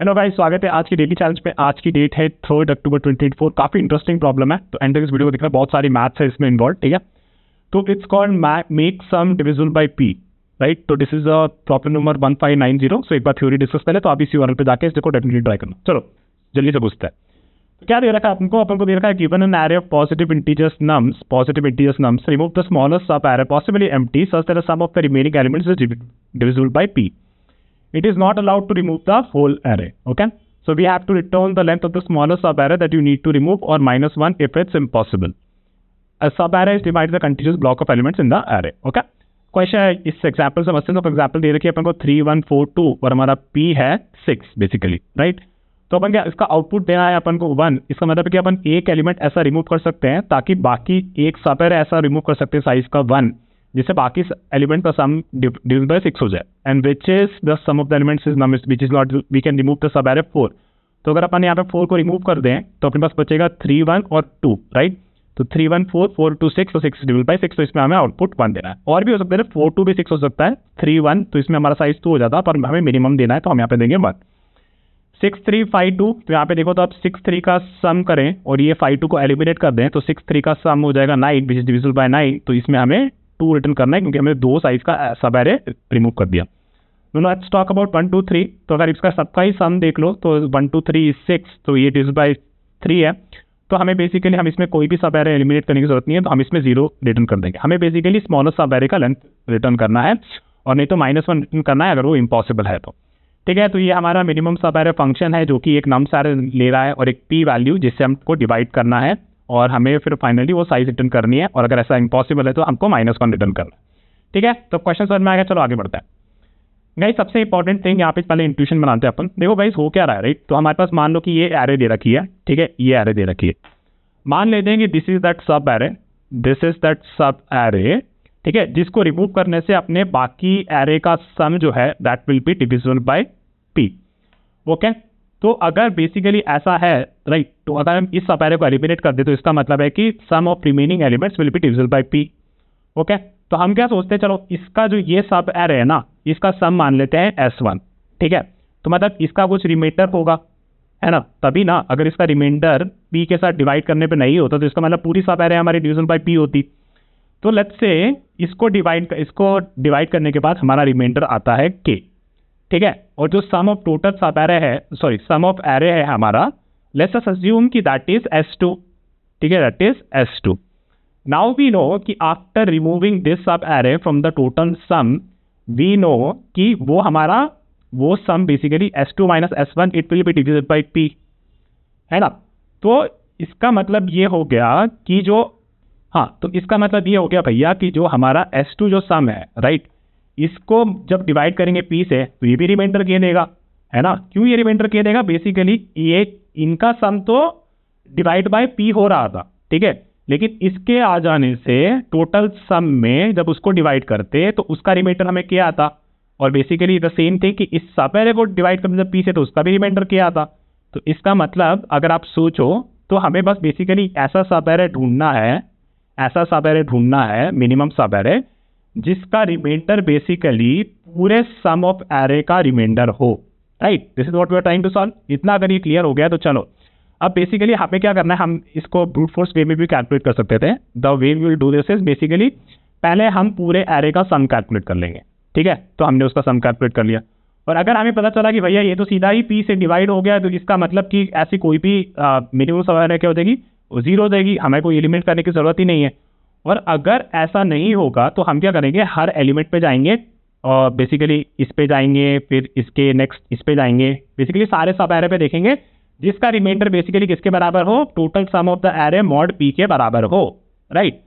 Hello guys, स्वागत है आज की डेली चैलेंज पे। आज की डेट है 3 अक्टूबर 2024। काफी इंटरेस्टिंग प्रॉब्लम है, तो एंड तक इस वीडियो को देखना। बहुत सारी मैथ्स है इसमें इन्वॉल्व, ठीक है। तो it's called make sum divisible by P, right. तो this is a problem number 1590। So एक बार थ्योरी डिस्कस पहले, तो आप इसी URL पे जाके इसको डेफिनेटली ट्राई करना। चलो जल्दी से पूछते हैं। तो क्या दे रखा है अपन को दे रखा है given an array of positive integers nums, remove the smallest sub array possibly empty such that the sum of the remaining elements is divisible by P. It is not allowed to remove the whole array. Okay, so we have to return the length of the smallest subarray that you need to remove, or -1 if it's impossible. A subarray is divided the contiguous block of elements in the array. Okay, question है इस example से मसलन। तो example दे रखी है अपन को 3 1 4 2 और हमारा p है 6 बेसिकली, राइट। तो अपन क्या इसका आउटपुट देना है अपन को 1। इसका मतलब है कि अपन एक एलिमेंट ऐसा रिमूव कर सकते हैं ताकि बाकी एक सबएरे ऐसा रिमूव कर सकते हैं साइज का 1, जिससे बाकी एलिमेंट का सम डिविजिबल बाय 6 हो जाए। And which is the sum of the elements is num which is not, we can remove the sub array 4। तो अगर अपन यहाँ पे 4 को रिमूव कर दें तो अपने पास बचेगा 3 1 और 2, राइट। तो 3 1 4 4 2 6, तो 6 डिविजिबल बाय 6, तो इसमें हमें आउटपुट 1 देना है। और भी हो सकता है 4 2 भी 6 हो सकता है, 3 1 तो इसमें हमारा साइज 2 हो जाता है, पर हमें मिनिमम देना है तो हम यहाँ पे देंगे 1। 6 3 5 2, तो यहाँ पे देखो तो आप 6 3 का सम करें और ये 5 2 को एलिमिनेट कर दें तो 6 3 का सम हो जाएगा 9 विच इज डिविजिबल बाय 9। तो इसमें हमें 2 रिटर्न करना है क्योंकि हमने 2 साइज का सब एरे रिमूव कर दिया। Let's talk about 1 2 3। तो अगर इसका सबका ही सम देख लो तो 1 2 3 इज 6, तो ये डिविजिबल बाय 3 है। तो हमें बेसिकली हम इसमें कोई भी सब एरे एलिमिनेट करने की जरूरत नहीं है, तो हम इसमें 0 रिटर्न कर देंगे। हमें बेसिकली स्मॉलेस्ट सब एरे का लेंथ रिटर्न करना है, और नहीं तो -1 रिटर्न करना है अगर वो इम्पॉसिबल है तो, ठीक है। तो ये हमारा मिनिमम सब एरे फंक्शन है जो कि एक नम्स एरे ले रहा है और एक p वैल्यू जिससे हमको डिवाइड करना है, और हमें फिर फाइनली वो साइज रिटर्न करनी है, और अगर ऐसा इम्पॉसिबल है तो हमको -1 रिटर्न करना है, ठीक है। तो क्वेश्चन समझ में आ गया, चलो आगे बढ़ते हैं। गाइस सबसे इंपॉर्टेंट थिंग यहाँ पे पहले इंट्यूशन बनाते हैं अपन। देखो गाइस हो क्या रहा है, राइट। तो हमारे पास मान लो कि ये एरे दे रखी है, ठीक है, ये एरे दे रखी है। मान लेते हैं कि this is that sub array, this is that sub array, ठीक है, जिसको रिमूव करने से अपने बाकी एरे का सम जो है that will be divisible by p। Okay, तो अगर बेसिकली ऐसा है, राइट, तो अगर हम इस सब एरे को एलिमिनेट कर दे तो इसका मतलब है कि sum of remaining elements will be divisible by p। Okay, तो हम क्या सोचते हैं, चलो इसका जो ये सब एरे है ना, इसका सम मान लेते हैं S1, ठीक है। तो मतलब इसका कुछ रिमाइंडर होगा, है ना, तभी ना। अगर इसका रिमाइंडर p के साथ डिवाइड करने पे नहीं होता तो इसका मतलब पूरी सब एरे हमारी डिविजिबल बाय p होती। तो लेट्स से इसको डिवाइड करने के बाद हमारा रिमाइंडर आता है k, ठीक है। और जो sum of total sub array है, सॉरी सम ऑफ एरे है हमारा, लेट्स अस अज्यूम कि दैट इज S2, ठीक है, that is S2। Now we know कि after removing this sub array from the total sum, we know कि वो हमारा वो sum basically S2 - S1 it will be divisible by p, है ना। तो इसका मतलब ये हो गया कि जो, हाँ, तो इसका मतलब ये हो गया भैया कि जो हमारा S2 जो सम है, राइट, इसको जब डिवाइड करेंगे p से तो ये भी रिमाइंडर के देगा, है ना। क्यों ये रिमाइंडर के देगा, बेसिकली ये इनका सम तो डिवाइड बाय p हो रहा था, ठीक है, लेकिन इसके आ जाने से टोटल सम में जब उसको डिवाइड करते तो उसका रिमाइंडर हमें क्या आता, और बेसिकली द सेम थिंग कि इस सब एरे को डिवाइड करते जब p से तो उसका भी रिमाइंडर क्या आता। तो इसका मतलब अगर आप सोचो तो हमें बस बेसिकली ऐसा सब एरे ढूंढना है, ऐसा सब एरे ढूंढना है, मिनिमम सब एरे जिसका रिमाइंडर बेसिकली पूरे सम ऑफ एरे का रिमाइंडर हो, right. This is what we are trying to solve. इतना अगर ये क्लियर हो गया तो चलो अब बेसिकली हमें क्या करना है, हम इसको ब्रूट फोर्स वे में भी कैलकुलेट कर सकते थे। The way we will do this is basically पहले हम पूरे एरे का सम कैलकुलेट कर लेंगे, ठीक है। तो हमने उसका सम कैलकुलेट कर लिया, और अगर हमें पता चला कि भैया ये तो सीधा ही p से डिवाइड हो गया, तो इसका मतलब कि ऐसी कोई भी मिनिमम सब एरे क्या हो जाएगी, 0 हो जाएगी, हमें कोई एलिमिनेट करने की जरूरत ही नहीं है। और अगर ऐसा नहीं होगा तो हम क्या करेंगे, हर एलिमेंट पे जाएंगे और बेसिकली इस पे जाएंगे, फिर इसके नेक्स्ट इस पे जाएंगे, बेसिकली सारे सब एरे पे देखेंगे जिसका रिमाइंडर बेसिकली किसके बराबर हो, total sum of the array mod p के बराबर हो, राइट।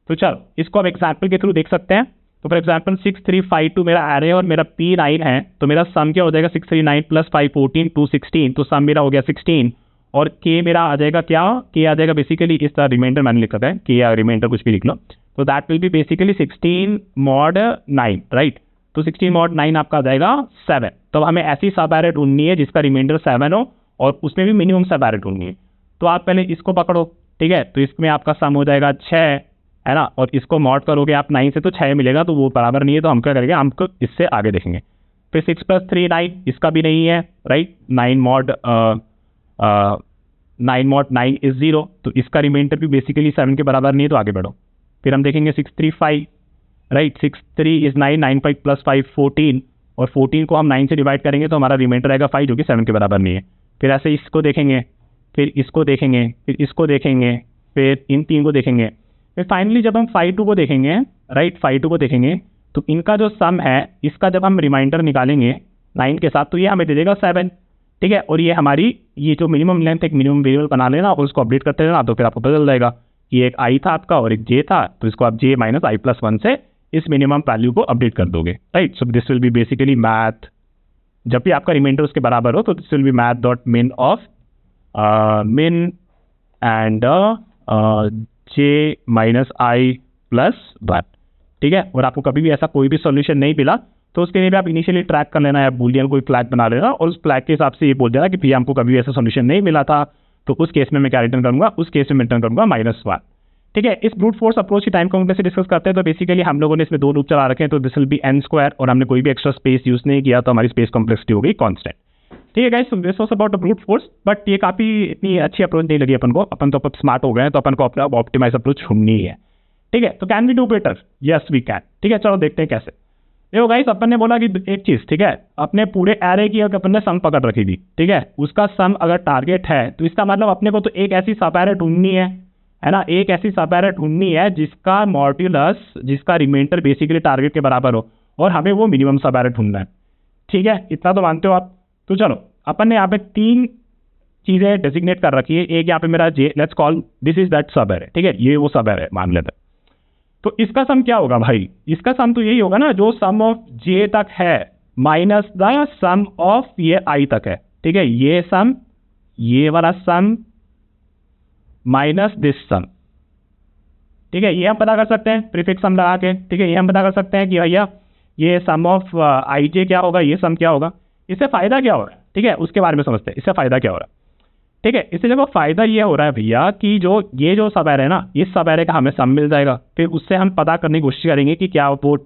तो चलो इसको अब एग्जाम्पल के थ्रू देख सकते हैं। तो फॉर एग्जाम्पल 6 3 5 2 मेरा एरे और मेरा p 9 है, तो मेरा सम क्या हो जाएगा, 6 3 9 + 5 14 2 16, तो सम मेरा हो गया 16, और k मेरा आ जाएगा क्या, k आ जाएगा बेसिकली इस तरह, रिमाइंडर मैंने लिखा है k या रिमाइंडर कुछ भी लिख लो, तो that will be basically 16 mod 9, right. तो 16 mod 9 आपका आ जाएगा 7। तो हमें ऐसी सब एरे ढूंढनी है जिसका रिमाइंडर 7 हो और उसमें भी मिनिमम सब एरे ढूंढनी है। तो आप पहले इसको पकड़ो, ठीक है, तो इसमें आपका सम हो जाएगा 6, है ना, और इसको मॉड करोगे आप 9 से तो 6 मिलेगा, तो वो बराबर नहीं है, तो हम क्या करेंगे, हमको इससे आगे देखेंगे। फिर 6 + 3 9, इसका भी नहीं है, राइट, 9 इज 0, तो इसका रिमाइंडर भी बेसिकली 7 के बराबर नहीं है, तो आगे बढ़ो। फिर हम देखेंगे 6 3 5, राइट, 6 3 इज 9, 9 5 प्लस 5 14, और 14 को हम 9 से डिवाइड करेंगे तो हमारा रिमाइंडर आएगा 5, जो कि 7 के बराबर नहीं है। फिर ऐसे इसको देखेंगे, फिर इसको देखेंगे, फिर इसको देखेंगे, फिर इन 3 को देखेंगे, फिर फाइनली जब हम 5 2 को देखेंगे, राइट, 5 2 को देखेंगे तो इनका जो सम है, इसका जब हम रिमाइंडर निकालेंगे 9 के साथ, तो ये हमें दे देगा 7, ठीक है। और ये हमारी ये जो मिनिमम लेंथ एक मिनिमम वेरिएबल बना लेना और उसको अपडेट करते रहना, तो फिर आपको पता चल जाएगा कि एक आई था आपका और एक जे था, तो इसको आप जे माइनस आई प्लस 1 से इस मिनिमम वैल्यू को अपडेट कर दोगे, right. So this will be basically math, जब भी आपका रिमाइंडर उसके बराबर हो तो this will be math dot min of min and J minus I plus 1, ठीक है। और आपको कभी भी ऐसा कोई भी सॉल्यूशन नहीं मिला तो उसके लिए भी आप इनिशियली ट्रैक कर लेना, या बूलियन कोई फ्लैग बना लेना और उस फ्लैग के हिसाब से ये बोल देना कि भैया हमको कभी ऐसा सॉल्यूशन नहीं मिला था, तो उस केस में मैं क्या रिटर्न करूंगा, उस केस में रिटर्न करूंगा -1, ठीक है। इस ब्रूट फोर्स अप्रोच की टाइम कॉम्प्लेक्सिटी डिस्कस करते हैं, तो बेसिकली हम लोगों ने इसमें 2 लूप चला रखे हैं, तो दिस विल बी n², और हमने कोई भी एक्स्ट्रा स्पेस यूज नहीं किया, तो हमारी स्पेस कॉम्प्लेक्सिटी हो गई कांस्टेंट, ठीक है guys. So this was about the brute force, but ये काफी इतनी अच्छी अप्रोच नहीं लगी अपन को, अपन तो अब स्मार्ट हो गए हैं, तो अपन को अपना ऑप्टिमाइज अप्रोच ढूंढनी है, ठीक है। तो can we do better? Yes we can, ठीक है। चलो देखते हैं कैसे। देखो गाइस, अपन ने बोला कि एक चीज, ठीक है, अपने पूरे एरे की अपन ने सम पकड़ रखी थी, ठीक है, उसका सम अगर टारगेट है तो इसका मतलब अपने को तो एक ऐसी सब एरे ढूंढनी है ना, एक ऐसी सब एरे ढूंढनी है जिसका मॉड्यूलस, जिसका रिमाइंडर बेसिकली टारगेट के बराबर हो, और हमें वो मिनिमम सब एरे ढूंढना है, ठीक है। इतना तो मानते हो आप? तो चलो अपन ने यहाँ पे 3 चीजें डेजिग्नेट कर रखी है। एक यहाँ पे मेरा J, let's call this is that sub array, ठीक है, ये वो सब एरे मान लेते हैं। तो इसका सम क्या होगा भाई? इसका सम तो यही होगा ना जो सम ऑफ जे तक है माइनस द सम ऑफ ये आई तक है, ठीक है। ये सम, ये वाला सम माइनस दिस सम, ठीक है। ये हम पता कर सकते हैं प्रीफिक्स सम लगा के, ठीक है। ये हम पता कर सकते हैं कि भैया ये सम ऑफ आई जे क्या होगा, ये सम क्या होगा। इससे फायदा क्या हो रहा है, ठीक है, उसके बारे में समझते हैं। इससे फायदा क्या हो रहा है, ठीक है। इससे देखो फायदा ये हो रहा है भैया कि जो ये जो सब एरे है ना, इस सब एरे का हमें सम मिल जाएगा, फिर उससे हम पता करने की कोशिश करेंगे कि क्या वो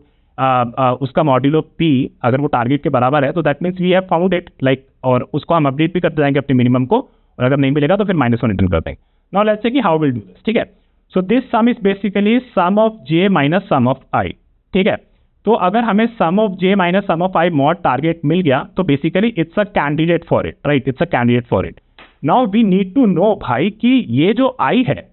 उसका मॉड्यूलो पी अगर वो टारगेट के बराबर है, तो that means we have found it, like, और उसको हम अपडेट भी करते जाएंगे अपने मिनिमम को, और अगर नहीं मिलेगा तो फिर -1 रिटर्न कर देंगे। नाउ लेट्स से कि हाउ विल डू दिस, ठीक है। So this sum is basically sum of J minus sum of I, ठीक है। तो अगर हमें sum of J minus sum of I mod target मिल गया तो basically it's a candidate for it, right, it's a candidate for it. Now we need to know भाई कि ये जो आई है,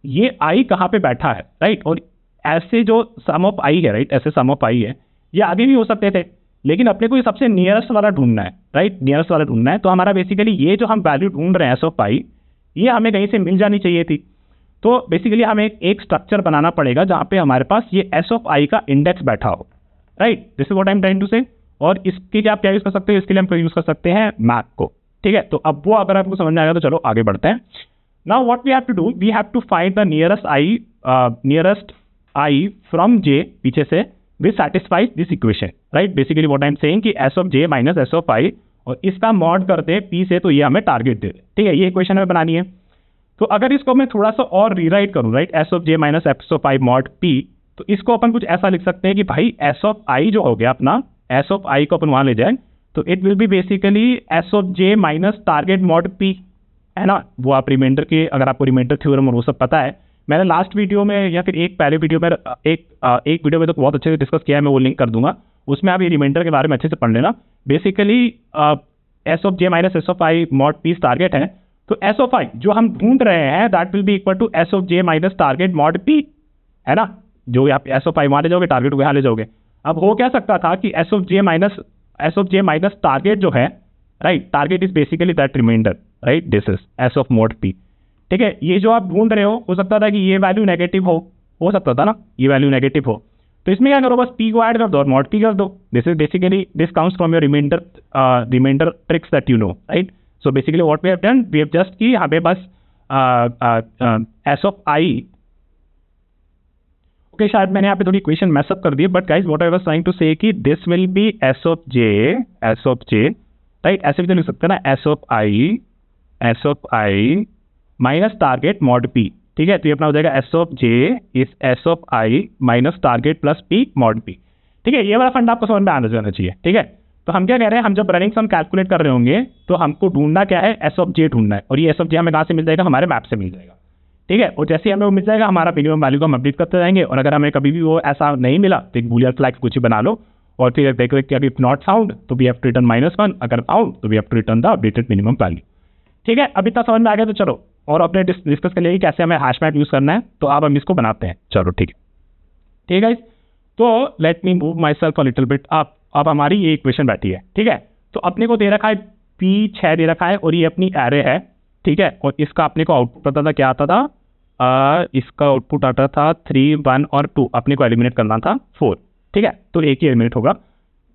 ये आई कहाँ पे बैठा है, राइट। और ऐसे जो सम ऑफ आई है, राइट, ऐसे सम ऑफ आई है, ये आगे भी हो सकते थे, लेकिन अपने को ये सबसे नियरेस्ट वाला ढूंढना है, राइट, नियरेस्ट वाला ढूंढना है। तो हमारा बेसिकली ये जो हम वैल्यू ढूंढ रहे हैं एस ऑफ आई, ये हमें कहीं से मिल जानी चाहिए थी। तो बेसिकली हमें एक स्ट्रक्चर बनाना पड़ेगा जहाँ पे हमारे पास ये एस ऑफ आई का इंडेक्स बैठा हो, right, this is what I am trying to say. और इसके लिए आप क्या यूज कर सकते हो? इसके लिए हम यूज कर सकते हैं मैप को, ठीक है। तो अब वो अगर आपको समझ में आएगा तो चलो आगे बढ़ते हैं। Now what we have to do, we have to find the nearest I from J, पीछे से, which satisfies this equation, right. Basically what I am saying कि S of J minus S of I, और इसका mod करते हैं P से, तो ये हमें टारगेट दे दे, ठीक है। ये इक्वेशन हमें बनानी है। तो अगर इसको मैं थोड़ा सा और रीराइट करूं, right, S of J minus S of I mod P, तो इसको अपन कुछ ऐसा लिख सकते हैं कि भाई एस ऑफ आई जो हो गया अपना, एस ऑफ आई को अपन वहां ले जाए तो it will be basically S of J minus target mod P, है ना। वो आप रिमाइंडर के, अगर आपको रिमाइंडर थ्योरम और वो सब पता है, मैंने लास्ट वीडियो में या फिर एक पहले वीडियो में एक वीडियो में तो बहुत अच्छे से डिस्कस किया है, मैं वो लिंक कर दूंगा, उसमें आप ये रिमाइंडर के बारे में अच्छे से पढ़ लेना। Basically S of J minus S of I mod P target है, तो एस ऑफ आई जो हम ढूंढ रहे हैं that will be equal to S of J minus target mod P, है ना। जो आप एस ऑफ आई वहां ले जाओगे, टारगेट को यहाँ ले जाओगे। अब हो क्या सकता था कि S of J minus target जो है, right, target is basically that reminder, right, this is S of mod P, ठीक है। ये जो आप ढूंढ रहे हो सकता था कि ये वैल्यू नेगेटिव हो सकता था ना, ये वैल्यू नेगेटिव हो, तो इसमें क्या करो, बस पी को ऐड कर दो और मॉड पी कर दो। This is basically, this comes from your reminder tricks that you know, right. So basically what we have done, we have just की यहाँ पे बस एस ऑफ आई, ओके, शायद मैंने यहाँ पे थोड़ी इक्वेशन मैसअप कर दी, but guys what I was trying to say कि this will be S of J, right, ऐसे भी तो लिख सकते हैं ना, S of I minus target mod P, ठीक है। तो ये अपना हो जाएगा S of J is S of I minus target plus P mod P, ठीक है। ये वाला फंड आपको समझ में आना चाहिए, ठीक है। तो हम क्या कह रहे हैं, हम जब रनिंग सम कैलकुलेट कर रहे होंगे तो हमको ढूंढना क्या है, एस ऑफ जे ढूंढना है, और ये एस ऑफ जे हमें कहाँ से मिल जाएगा, हमारे मैप से मिल जाएगा, ठीक है। और जैसे ही हमें वो मिल जाएगा, हमारा मिनिमम वैल्यू को हम अपडेट करते जाएंगे, और अगर हमें कभी भी वो ऐसा नहीं मिला तो एक बूलियन फ्लैग कुछ ही बना लो, और फिर देखो कि अभी नॉट फाउंड तो वी हैव टू रिटर्न -1, अगर फाउंड तो we have to return the updated minimum value, ठीक है। अभी तक समझ में आ गया, तो चलो और अपने डिस्कस कर लिए कैसे हमें हैश मैप यूज करना है, तो अब हम इसको बनाते हैं, चलो ठीक है, ठीक है। तो let me move my self a little bit up. अब हमारी ये इक्वेशन बैठी है, ठीक है। तो अपने को दे रखा है P6 दे रखा है, और ये अपनी एरे है, ठीक है। और इसका अपने को आउटपुट पता था, क्या आता था, इसका आउटपुट आता था 3, 1 और 2, अपने को एलिमिनेट करना था 4, ठीक है। तो एक ही एलिमिनेट होगा,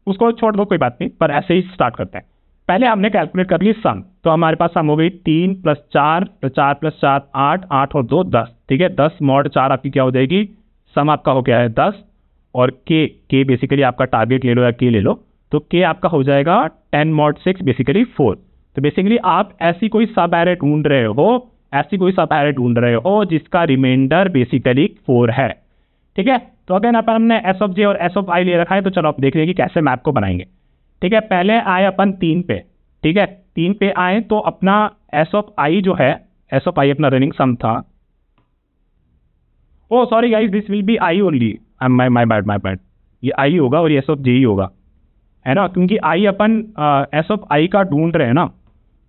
उसको छोड़ दो कोई बात नहीं, पर ऐसे ही स्टार्ट करते हैं। पहले हमने कैलकुलेट कर ली सम, तो हमारे पास सम हो गई 3 + 4 4 + 4 8 8 और 2 10, ठीक है। 10 mod 4 आपकी क्या हो जाएगी, सम आपका हो गया है 10, और के बेसिकली आपका टारगेट ले लो या के ले लो, तो के आपका हो जाएगा 10 mod 6 बेसिकली 4। तो बेसिकली आप ऐसी कोई सब एरे ढूंढ रहे हो, ऐसी कोई सब एरे ढूंढ रहे हो जिसका रिमाइंडर बेसिकली 4 है, ठीक है। तो अगर यहाँ पर हमने एस ऑफ जे और एस ऑफ आई ले रखा है, तो चलो आप देख लेंगे कैसे मैप को बनाएंगे, ठीक है। पहले आए अपन 3 पे, ठीक है, 3 पे आए तो अपना एस ऑफ आई जो है, एस ऑफ आई अपना रनिंग सम था, oh sorry guys, this will be I only, my bad, ये आई होगा और ये एस ऑफ जे ही होगा, है ना, क्योंकि आई अपन एस ऑफ आई का ढूंढ रहे हैं ना,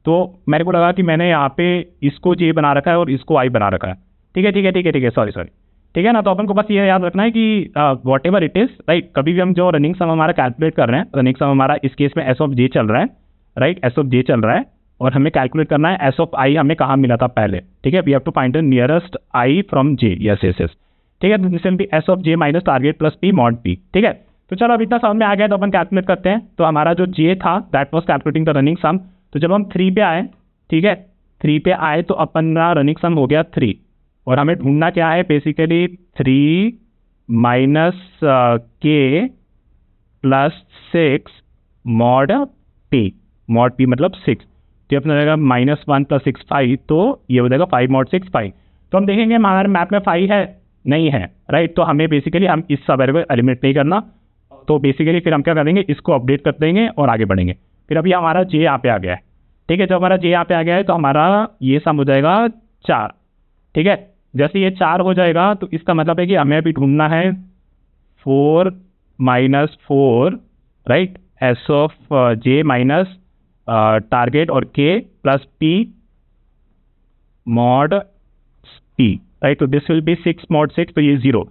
तो मेरे को लगा कि मैंने यहाँ पे इसको जे बना रखा है और इसको आई बना रखा है, ठीक है ठीक है ठीक है ठीक है, सॉरी, ठीक है ना। तो अपन को बस ये याद रखना है कि what ever it is, right, कभी भी हम जो रनिंग सम हमारा कैलकुलेट कर रहे हैं, रनिंग सम हमारा इस केस में एस ऑफ जे चल रहा है, राइट, एस ऑफ जे चल रहा है, और हमें कैलकुलेट करना है एस ऑफ आई हमें कहाँ मिला था पहले, ठीक है। We have to find the nearest I from J, yes, ठीक है। तो this will be S of J minus target plus P mod P, ठीक है। तो चलो अब इतना समझ में आ गया, तो अपन कैलकुलेट करते हैं। तो हमारा जो जे था that was calculating the running sum, तो जब हम 3 पे आए, ठीक है, 3 पे आए तो अपना रनिंग सम हो गया 3, और हमें ढूंढना क्या है, बेसिकली 3 माइनस के प्लस 6 मॉड पी मतलब 6, तो अपना रहेगा -1 + 6 5, तो ये हो जाएगा 5 mod 6 5। तो हम देखेंगे हमारे मैप में 5 है, नहीं है, राइट। तो हमें बेसिकली हम इस सब एरे को एलिमिनेट नहीं करना, तो बेसिकली फिर हम क्या करेंगे, इसको अपडेट कर देंगे और आगे बढ़ेंगे। फिर अभी हमारा जे यहाँ पे आ गया है, ठीक है। जब हमारा जे यहाँ पे आ गया है तो हमारा ये सम हो जाएगा 4, ठीक है। जैसे ये 4 हो जाएगा तो इसका मतलब है कि हमें अभी ढूंढना है 4 - 4, right, S of J minus target और के plus P mod P, right. तो दिस विल बी 6 mod 6, तो ये 0।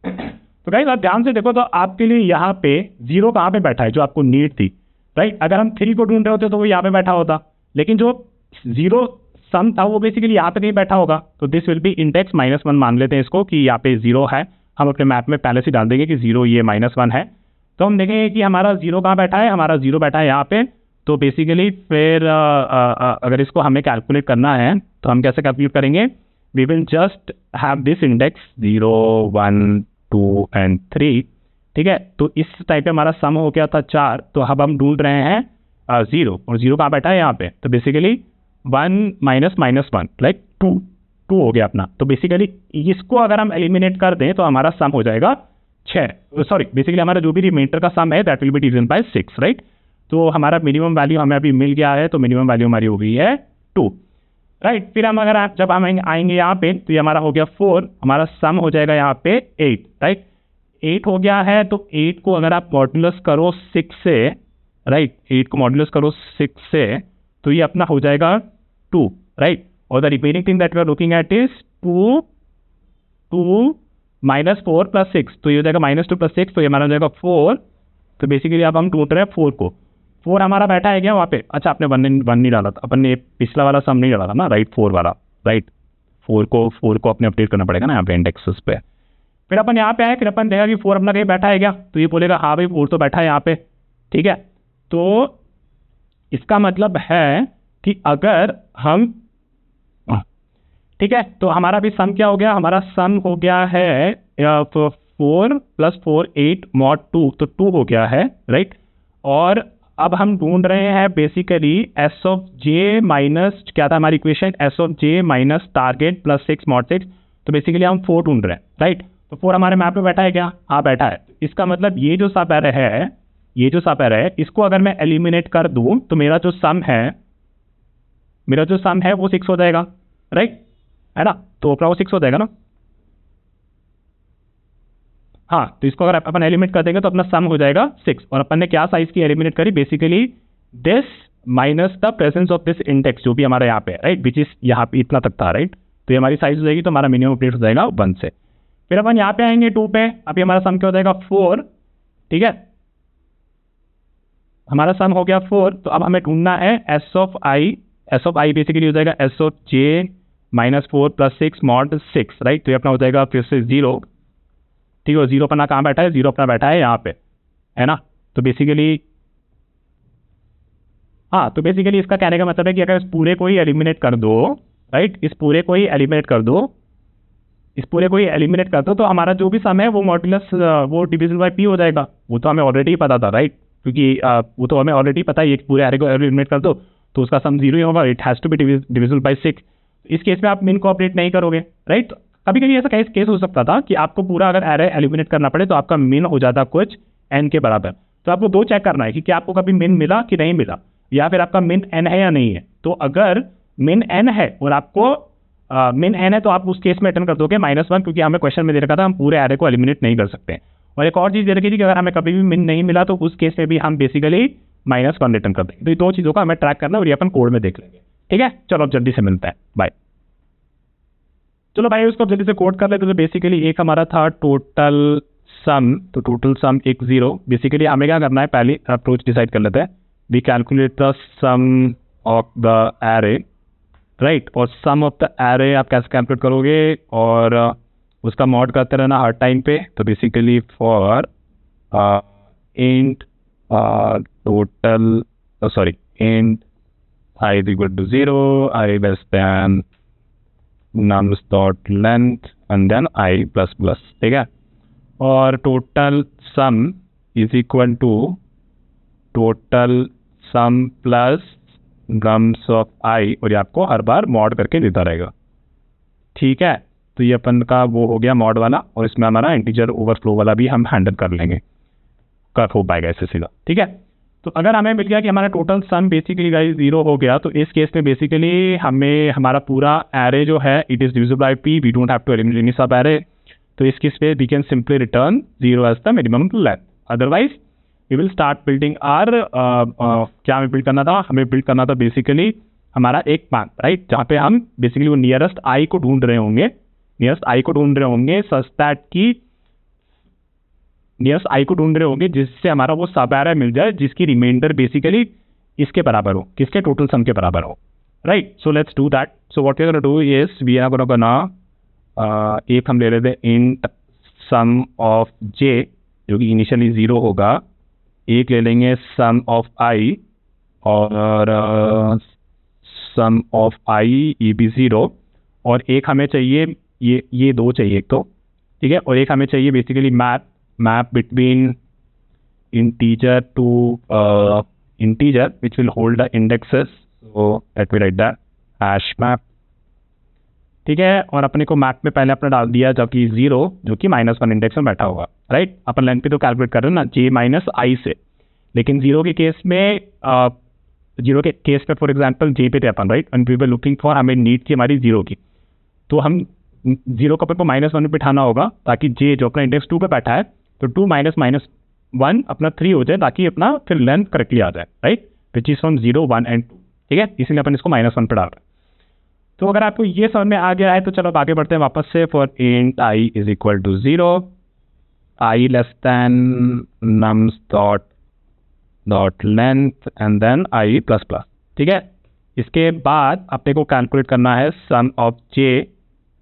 तो गाइस आप ध्यान से देखो, तो आपके लिए यहाँ पे 0 कहाँ पे बैठा है, जो आपको नीड थी, राइट। अगर हम 3 को ढूंढ रहे होते तो वो यहाँ पे बैठा होता, लेकिन जो 0 सम था वो बेसिकली यहाँ पे नहीं बैठा होगा, तो दिस विल बी इंडेक्स -1 मान लेते हैं इसको कि यहाँ पे 0 है। हम अपने मैप में पहले से डाल देंगे कि 0 ये -1 है। तो हम देखेंगे कि हमारा 0 कहाँ बैठा है, हमारा 0 बैठा है यहाँ पे। तो बेसिकली फिर अगर इसको हमें कैलकुलेट करना है तो हम कैसे कैलकुलेट करेंगे, we will just have this index 0 1 2 and 3, ठीक है। तो इस टाइप पे हमारा सम हो गया था 4, तो अब हम ढूंढ रहे हैं 0, और 0 कहाँ बैठा है यहाँ पे, तो बेसिकली 1 - -1 लाइक 2 हो गया अपना। तो बेसिकली इसको अगर हम एलिमिनेट कर दें तो हमारा सम हो जाएगा 6, सॉरी बेसिकली हमारा जो भी रिमाइंडर का सम है that will B division bye 6, right. तो हमारा मिनिमम वैल्यू हमें अभी मिल गया है, तो मिनिमम वैल्यू हमारी हो गई है 2, राइट। फिर हम अगर जब हम आएंगे यहाँ पे तो ये हमारा हो गया 4, हमारा सम हो जाएगा यहाँ पे 8, राइट। 8 हो गया है, तो 8 को अगर आप मॉड्यूलस करो 6 से, राइट, 8 को मॉड्यूलस करो 6 से, तो ये अपना हो जाएगा 2, राइट। और the remaining thing that we are looking at is 2 -4 + 6, तो ये हो जाएगा -2 + 6, तो ये हमारा हो जाएगा 4। तो बेसिकली अब हम ढूंढ रहे हैं 4 को, 4 हमारा बैठा है क्या वहाँ पे, अच्छा आपने 1 नहीं डाला था, अपन ने पिछला वाला सम नहीं डाला था ना, राइट, 4 वाला, राइट। 4 को अपने अपडेट करना पड़ेगा ना यहाँ पे इंडेक्सेस पे। फिर अपन यहाँ पे आए, फिर अपन देखा कि 4 अपना कहीं बैठा है क्या, तो ये बोलेगा हाँ भाई 4 तो बैठा है यहाँ पे, ठीक है। तो इसका मतलब है कि अगर हम, ठीक है, तो हमारा भी सम क्या हो गया, हमारा सम हो गया है 4 + 4 8 mod 2, तो 2 हो गया है, राइट। और अब हम ढूंढ रहे हैं basically S of J minus, क्या था हमारी equation, S of J minus target plus 6 mod 6, तो बेसिकली हम 4 ढूंढ रहे हैं, राइट। तो 4 हमारे मैप पे बैठा है क्या, हाँ बैठा है। इसका मतलब ये जो सब एरे है, ये जो सब एरे है इसको अगर मैं एलिमिनेट कर दूं तो मेरा जो सम है वो 6 हो जाएगा, राइट, है ना। तो अपना वो 6 हो जाएगा ना। हाँ, तो इसको अगर अपन एलिमिनेट कर देंगे तो अपना सम हो जाएगा 6। और अपन ने क्या साइज की एलिमिनेट करी, basically this minus the presence of this index जो भी हमारा यहाँ पे है, राइट, विच इज यहाँ पे इतना तक था, राइट। तो ये हमारी साइज हो जाएगी, तो हमारा मिनिमम अपडेट हो जाएगा 1 से। फिर अपन यहाँ पे आएंगे 2 पे, अभी हमारा सम क्या हो जाएगा 4, ठीक है, हमारा सम हो गया 4। तो अब हमें ढूंढना है एस ऑफ आई बेसिकली हो जाएगा S of J minus 4 plus 6 mod 6, right. तो ये अपना हो जाएगा फिर से 0, ठीक है। 0 अपना कहाँ बैठा है, 0 अपना बैठा है यहाँ पे, है ना। तो बेसिकली हाँ, तो बेसिकली इसका कहने का मतलब है कि अगर इस पूरे को ही एलिमिनेट कर दो, राइट, इस पूरे को ही एलिमिनेट कर दो तो हमारा जो भी सम है वो मॉड्यूलस वो डिविजिबल बाय पी हो जाएगा। वो तो हमें ऑलरेडी पता था, राइट, क्योंकि वो तो हमें ऑलरेडी पता है, ये पूरे एरे को एलिमिनेट कर दो तो उसका सम 0 ही होगा, it has to be divisible by 6। इस केस में आप मिन को ऑपरेट नहीं करोगे, राइट। कभी कभी ऐसा केस हो सकता था कि आपको पूरा अगर एरे एलिमिनेट करना पड़े तो आपका मिन हो जाता कुछ एन के बराबर। तो आपको 2 चेक करना है कि क्या आपको कभी मिन मिला कि नहीं मिला, या फिर आपका मिन एन है या नहीं है। तो अगर मिन एन है और आपको मिन एन है तो आप उस केस में रिटर्न कर दोगे -1, क्योंकि हमें क्वेश्चन में दे रखा था हम पूरे एरे को एलिमिनेट नहीं कर सकते। और एक और चीज़ दे रखी थी कि अगर हमें कभी भी मिन नहीं मिला तो उस केस में भी हम बेसिकली -1 रिटर्न कर देंगे। तो ये 2 चीज़ों का हमें ट्रैक करना है और ये अपन कोड में देख लेंगे, ठीक है। चलो अब जल्दी से मिलता है, बाय। चलो भाई उसको जल्दी से कोड कर लेते। तो बेसिकली एक हमारा था टोटल सम, तो टोटल सम एक 0। बेसिकली हमें क्या करना है, पहले अप्रोच डिसाइड कर लेते हैं। We calculate the sum of the array, right. और सम ऑफ द एरे आप कैसे कैलकुलेट करोगे, और उसका मॉड करते रहना हर टाइम पे। तो basically for int total int I is equal to 0, I less than nums dot length and then I plus plus, ठीक है। और total sum is equal to total sum plus nums of I, और ये आपको हर बार mod करके देता रहेगा, ठीक है। तो ये अपन का वो हो गया मॉड वाला, और इसमें हमारा इंटीजर ओवरफ्लो वाला भी हम हैंडल कर लेंगे, कर हो पाएगा ऐसे सीधा, ठीक है। तो अगर हमें मिल गया कि हमारा टोटल सम बेसिकली गाइस 0 हो गया, तो इस केस में बेसिकली हमें हमारा पूरा एरे जो है it is divisible by P, we don't have to eliminate any sub array. तो इस केस पे we can simply return 0 as the minimum length. Otherwise we will start building or क्या हमें बिल्ड करना था, हमें बिल्ड करना था बेसिकली हमारा एक मैप, राइट, जहाँ पे हम बेसिकली वो नियरेस्ट आई को ढूंढ रहे होंगे सच दैट की नियरेस्ट आई को ढूंढ रहे होंगे जिससे हमारा वो सब एरे मिल जाए जिसकी रिमाइंडर बेसिकली इसके बराबर हो, किसके टोटल सम के बराबर हो, right. So let's do that. So what we are gonna do is we are gonna एक हम ले लेते हैं इंट सम ऑफ जे जो कि इनिशियली 0 होगा, एक ले लेंगे सम ऑफ आई और सम ऑफ आई ये भी 0, और एक हमें चाहिए ये 2 चाहिए एक तो, ठीक है। और एक हमें चाहिए basically map between integer to integer which will hold the indexes, so let me write that hash map, ठीक है। और अपने को मैप में पहले अपना डाल दिया जबकि 0 जो कि -1 इंडेक्स में बैठा होगा, राइट। अपन लेंथ पे तो कैलकुलेट कर रहे हैं ना j माइनस आई से, लेकिन 0 के केस पे फॉर एग्जांपल j पे थे अपन, right, and we were looking for, हमें नीड थी हमारी 0 की, तो हम 0 को अपन को -1 पे बिठाना होगा ताकि j जो अपना इंडेक्स 2 पे बैठा है तो 2 -1 अपना 3 हो जाए ताकि अपना फिर लेंथ करेक्टली आ जाए, right, which is from 0 1 and 2, ठीक है। इसीलिए अपन इसको -1 पे डाल रहे हैं। तो अगर आपको ये समझ में आ गया है तो चलो अब आगे बढ़ते हैं वापस से। For int I is equal to 0, I less than nums dot length and then I plus plus, ठीक है। इसके बाद अपने को कैलकुलेट करना है सम ऑफ जे,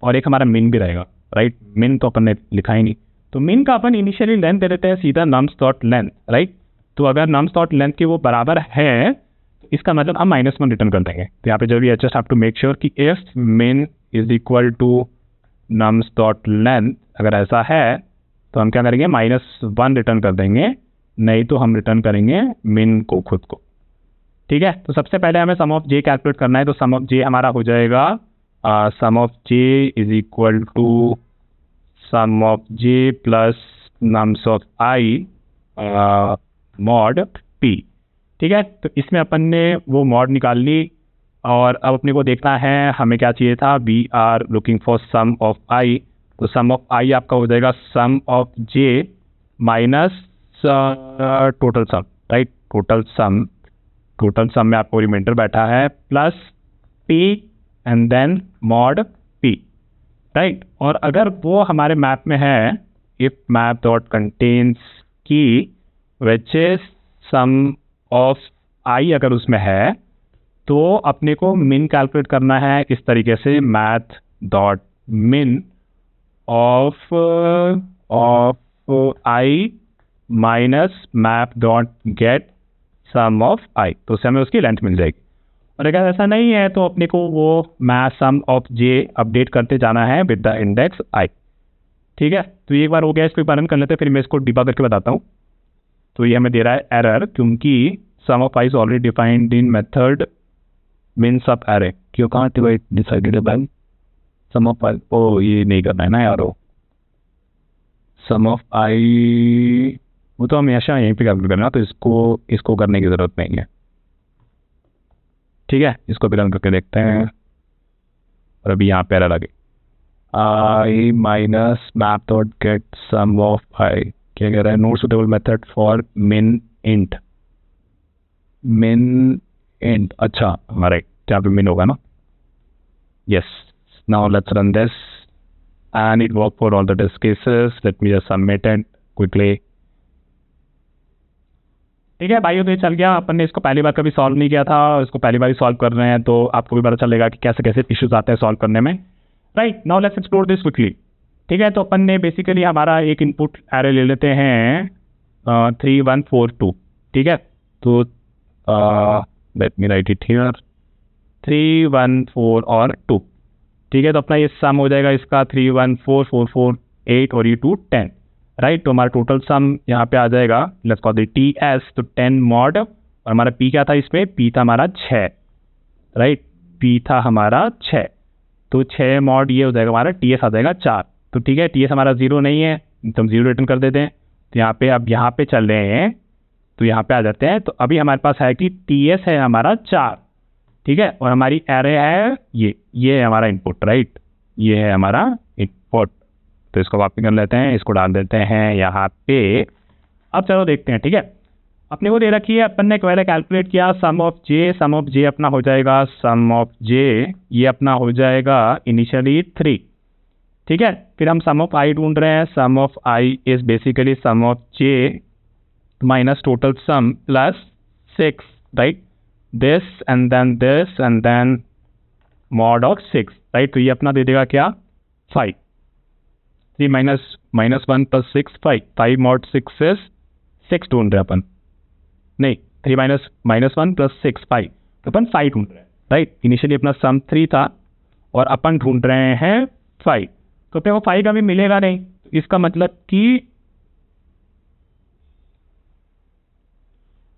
और एक हमारा मिन भी रहेगा, राइट। मिन तो अपन ने लिखा ही नहीं, तो मिन का अपन इनिशियली लेंथ दे देते हैं सीधा nums डॉट लेंथ, राइट। तो अगर nums डॉट लेंथ के वो बराबर है तो इसका मतलब हम -1 रिटर्न कर देंगे। तो यहाँ पे जरूरी है just have to make sure कि if min is equal to nums dot length, अगर ऐसा है तो हम क्या करेंगे -1 रिटर्न कर देंगे, नहीं तो हम रिटर्न करेंगे मिन को खुद को, ठीक है। तो सबसे पहले हमें सम ऑफ जे कैलकुलेट करना है, तो सम ऑफ जे हमारा हो जाएगा sum of J is equal to sum of J plus nums of I mod P. ठीक है, तो इसमें अपन ने वो मॉड निकाल ली और अब अपने को देखना है हमें क्या चाहिए था, we are looking for sum of I. तो सम ऑफ आई आपका हो जाएगा sum of J minus total sum, right. Total sum में आपको रिमाइंडर बैठा है plus P and then mod P, right. और अगर वो हमारे मैप में है, इफ मैप डॉट कंटेन्स की विच इज सम ऑफ आई अगर उसमें है, तो अपने को मिन कैलकुलेट करना है इस तरीके से, math dot min of I minus map dot get sum of I. तो उससे हमें उसकी लेंथ मिल जाएगी। और अगर ऐसा नहीं है तो अपने को वो math sum of J update करते जाना है विद द इंडेक्स आई। ठीक है, तो एक बार हो गया, इसको एक बार रन कर लेते हैं, फिर मैं इसको डिबग करके बताता हूँ। तो ये हमें दे रहा है एरर, क्योंकि sum of I is already defined in method min sub array. क्यों, कहाँ decided by sum of I? Oh ये नहीं करना है ना यार, सम ऑफ आई वो तो हमेशा यहीं पे कैलकुलेट करना, तो इसको करने की जरूरत नहीं है। ठीक है, इसको भी रन करके देखते हैं। और अभी यहाँ पे एरर आ गई, I minus map dot get sum of I. क्या कह रहा है, not suitable method for min int. अच्छा हमारा यहाँ पे मिन होगा ना, yes. Now let's run this and it work for all the test cases. Let me just submit it quickly. ठीक है भाइयों, तो ये चल गया। अपन ने इसको पहली बार कभी सॉल्व नहीं किया था, इसको पहली बार ही सॉल्व कर रहे हैं, तो आपको भी पता चलेगा कि कैसे कैसे इश्यूज आते हैं सॉल्व करने में, right. Now let's explore this quickly. ठीक है, तो अपन ने बेसिकली हमारा एक इनपुट एरे ले लेते हैं 3 1 4 2। ठीक है, तो let me right it here 3 1 4 और 2। ठीक है, तो अपना ये सम हो जाएगा इसका 3 1 4 4 4 8 और ये 2 10, राइट। तो हमारा टोटल सम यहाँ पे आ जाएगा, let's call it T S, तो 10 मॉड। और हमारा पी क्या था इसमें, पी था हमारा 6, राइट। पी था हमारा 6, तो 6 मॉड ये हो जाएगा हमारा, टी एस आ जाएगा 4। तो ठीक है, टी एस हमारा 0 नहीं है तो हम 0 रिटर्न कर देते हैं। तो यहाँ पे अब यहाँ पे चल रहे हैं, तो यहाँ पे आ जाते हैं। तो अभी हमारे पास है कि टी एस है हमारा 4, ठीक है, और हमारी एरे है ये है हमारा इनपुट, राइट। ये है हमारा इनपुट, तो इसको कॉपी कर लेते हैं, इसको डाल देते हैं यहाँ पे। अब चलो देखते हैं। ठीक है, अपने को दे रखी है, अपन ने पहले कैलकुलेट किया सम ऑफ जे अपना हो जाएगा, सम ऑफ जे ये अपना हो जाएगा इनिशियली 3। ठीक है, फिर हम सम ऑफ आई ढूंढ रहे हैं, sum of I is basically sum of J minus total sum plus 6, right. This and then mod of 6, right. तो ये अपना दे देगा क्या, 5। 3 माइनस 1 प्लस 6 5 मॉड 6 इज 6 ढूंढ रहे अपन, नहीं 3 माइनस 1 प्लस 6 5, तो अपन 5 ढूंढ रहे हैं, राइट। इनिशियली अपना सम 3 था और अपन ढूंढ रहे हैं 5, तो अपने को 5 का भी मिलेगा नहीं। इसका मतलब कि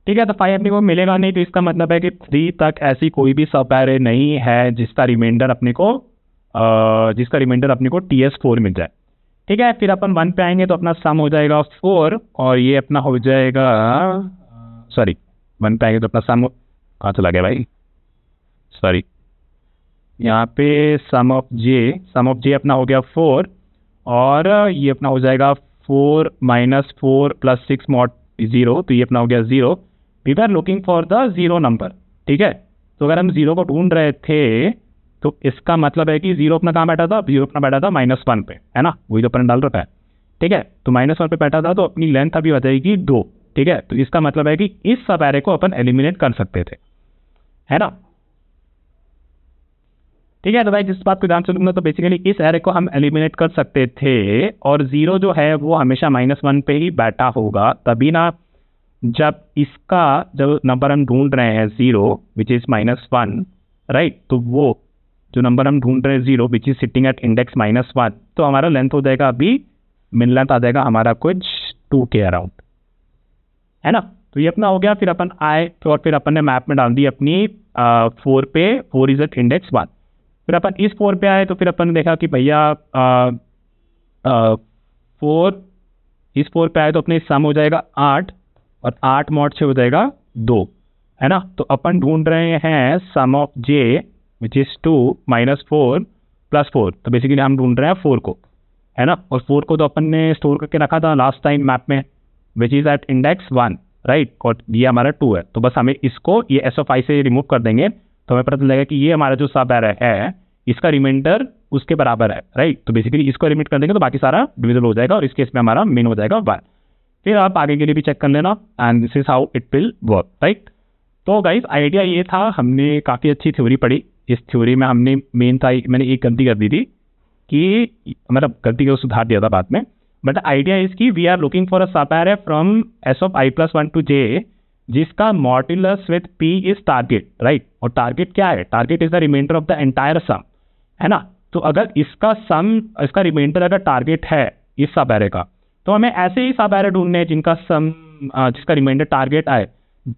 ठीक है, तो 5 अपने को मिलेगा नहीं, तो इसका मतलब है कि 3 तक ऐसी कोई भी सब एरे नहीं है जिसका रिमाइंडर अपने को TS4 मिल जाए। ठीक है, फिर अपन 1 पे आएंगे तो अपना सम हो जाएगा 4 और ये अपना हो जाएगा, सॉरी 1 पे आएंगे तो अपना सम कहाँ चला गया भाई, सॉरी, यहाँ पे सम ऑफ जे अपना हो गया 4 और ये अपना हो जाएगा 4 माइनस 4 प्लस 6 मॉड 0, तो ये अपना हो गया 0। We are looking for the 0 number. ठीक है, तो अगर हम 0 को ढूंढ रहे थे तो इसका मतलब है कि 0 अपना कहाँ बैठा था, 0 अपना बैठा था -1 पे, है ना, वही तो अपन डाल रखा है। ठीक है, तो -1 पे बैठा था, तो अपनी लेंथ अभी हो जाएगी 2। ठीक है, तो इसका मतलब है कि इस सब एरे को अपन एलिमिनेट कर सकते थे, है ना। ठीक है, तो भाई जिस बात को ध्यान से सुनना, तो बेसिकली इस एरे को हम एलिमिनेट कर सकते थे और 0 जो है वो हमेशा -1 पे ही बैठा होगा, तभी ना जब नंबर हम ढूंढ रहे हैं 0 विच इज -1, राइट, तो वो जो नंबर हम ढूंढ रहे हैं 0 which is sitting at index -1, तो हमारा लेंथ हो जाएगा, अभी मिन लेंथ आ जाएगा हमारा कुछ 2 के अराउंड, है ना। तो ये अपना हो गया। फिर अपन आए तो और फिर अपन ने मैप में डाल दी अपनी 4 पे, 4 इज एट इंडेक्स 1। फिर अपन इस 4 पे आए तो फिर अपन ने देखा कि भैया 4 इस 4 पे आए तो अपने सम हो जाएगा 8 और 8 mod 6 हो जाएगा 2, है ना। तो अपन ढूंढ रहे हैं sum of j which is 2 minus 4 plus 4, तो बेसिकली हम ढूंढ रहे हैं 4 को, है ना। और 4 को तो अपन ने स्टोर करके रखा था लास्ट टाइम मैप में, which is at index 1, right, और ये हमारा 2 है। तो बस हमें इसको ये एस ऑफ आई से रिमूव कर देंगे तो हमें पता चलेगा कि ये हमारा जो सब एरे है इसका रिमाइंडर उसके बराबर है, राइट। तो बेसिकली इसको एलिमिनेट कर देंगे तो बाकी सारा डिविजिबल हो जाएगा और इस केस में हमारा मेन हो जाएगा 1। फिर आप आगे के लिए भी चेक कर लेना and this is how it will work, right. तो गाइस आइडिया ये था, हमने काफ़ी अच्छी थ्योरी पढ़ी। इस थ्योरी में हमने मैंने एक गलती कर दी थी कि मतलब गलती को सुधार दिया था बाद में, बट आइडिया इज की we are looking for a sub array from S of I plus 1 to J जिसका modulus with P is target, right. और टारगेट क्या है? Target is the reminder of the entire sum, है ना। तो अगर इसका रिमाइंडर अगर टारगेट है इस सब एरे का, तो हमें ऐसे ही सब एरे ढूंढने हैं जिसका रिमाइंडर टारगेट आए,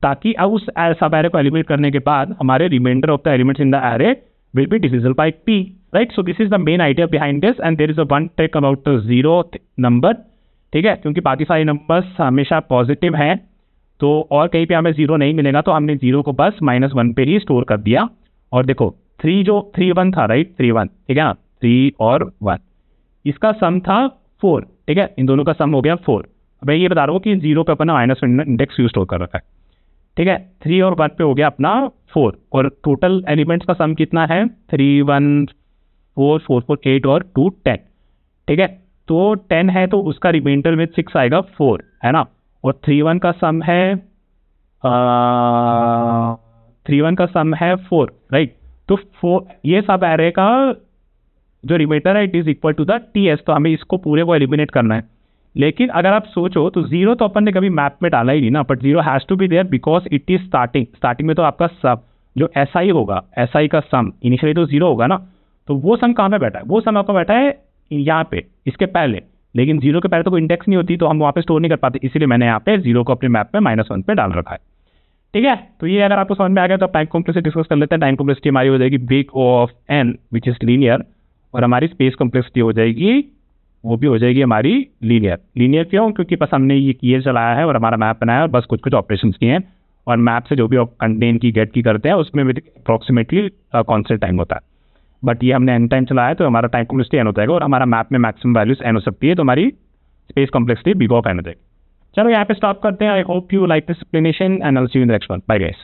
ताकि अब उस सब एरे को एलिमिनेट करने के बाद हमारे reminder of the elements in the array will be divisible by p, right. So this is the main idea behind this and there is a one trick about the zero number, ठीक है, क्योंकि बाकी सारे numbers हमेशा positive हैं, तो और कहीं पे हमें जीरो नहीं मिलेगा, तो हमने जीरो को बस -1 पे ही स्टोर कर दिया। और देखो 3 1 था, राइट, 3 1, ठीक है ना, 3 और 1, इसका सम था 4, ठीक है, इन दोनों का सम हो गया 4। मैं ये बता रहा हूँ कि जीरो पे अपना -1 इंडेक्स यूज स्टोर कर रखा है, ठीक है। 3 और 1 पे हो गया अपना 4 और टोटल एलिमेंट्स का सम कितना है? 3 1 4 4 4 8 और 2 10, ठीक है। तो 10 है तो उसका रिमाइंडर में 6 आएगा 4, है ना। और 3 1 का सम है 4, राइट। तो 4 ये सब एरे का जो रिमाइंडर है it is equal to the ts, तो हमें इसको पूरे को एलिमिनेट करना है। लेकिन अगर आप सोचो तो जीरो तो अपन ने कभी मैप में डाला ही नहीं ना, but zero has to be there because it is starting में तो आपका सब जो SI होगा, SI का सम इनिशियली तो जीरो होगा ना, तो वो सम कहाँ पे बैठा है? वो सम आपका बैठा है यहाँ पे, इसके पहले, लेकिन जीरो के पहले तो कोई इंडेक्स नहीं होती, तो हम वहाँ पे स्टोर नहीं कर पाते, इसीलिए मैंने यहाँ पे जीरो को अपने मैप में -1 पे डाल रखा है, ठीक है। तो ये अगर आपको समझ में आ गया तो टाइम कॉम्प्लेक्सिटी डिस्कस कर लेते हैं। टाइम कॉम्प्लेक्सिटी हमारी हो जाएगी big O of n which is linear, और हमारी स्पेस कॉम्प्लेक्सिटी हो जाएगी, वो भी हो जाएगी हमारी लीनियर क्यों? क्योंकि बस हमने ये चलाया है और हमारा मैप बनाया और बस कुछ कुछ ऑपरेशंस किए हैं, और मैप से जो भी कंटेन की गेट की करते हैं उसमें अप्रॉक्सीमेटली कॉन्स्टेंट टाइम होता है, बट ये हमने n टाइम चलाया है तो हमारा टाइम कॉम्प्लेक्सिटी n हो जाएगा, और हमारा मैप में मैक्सिमम वैल्यूज n हो सकती है, तो हमारी space complexity big of n हो जाएगी। चलो यहाँ पे स्टॉप करते हैं। I hope you like this explanation and I will see you in the next one. Bye guys.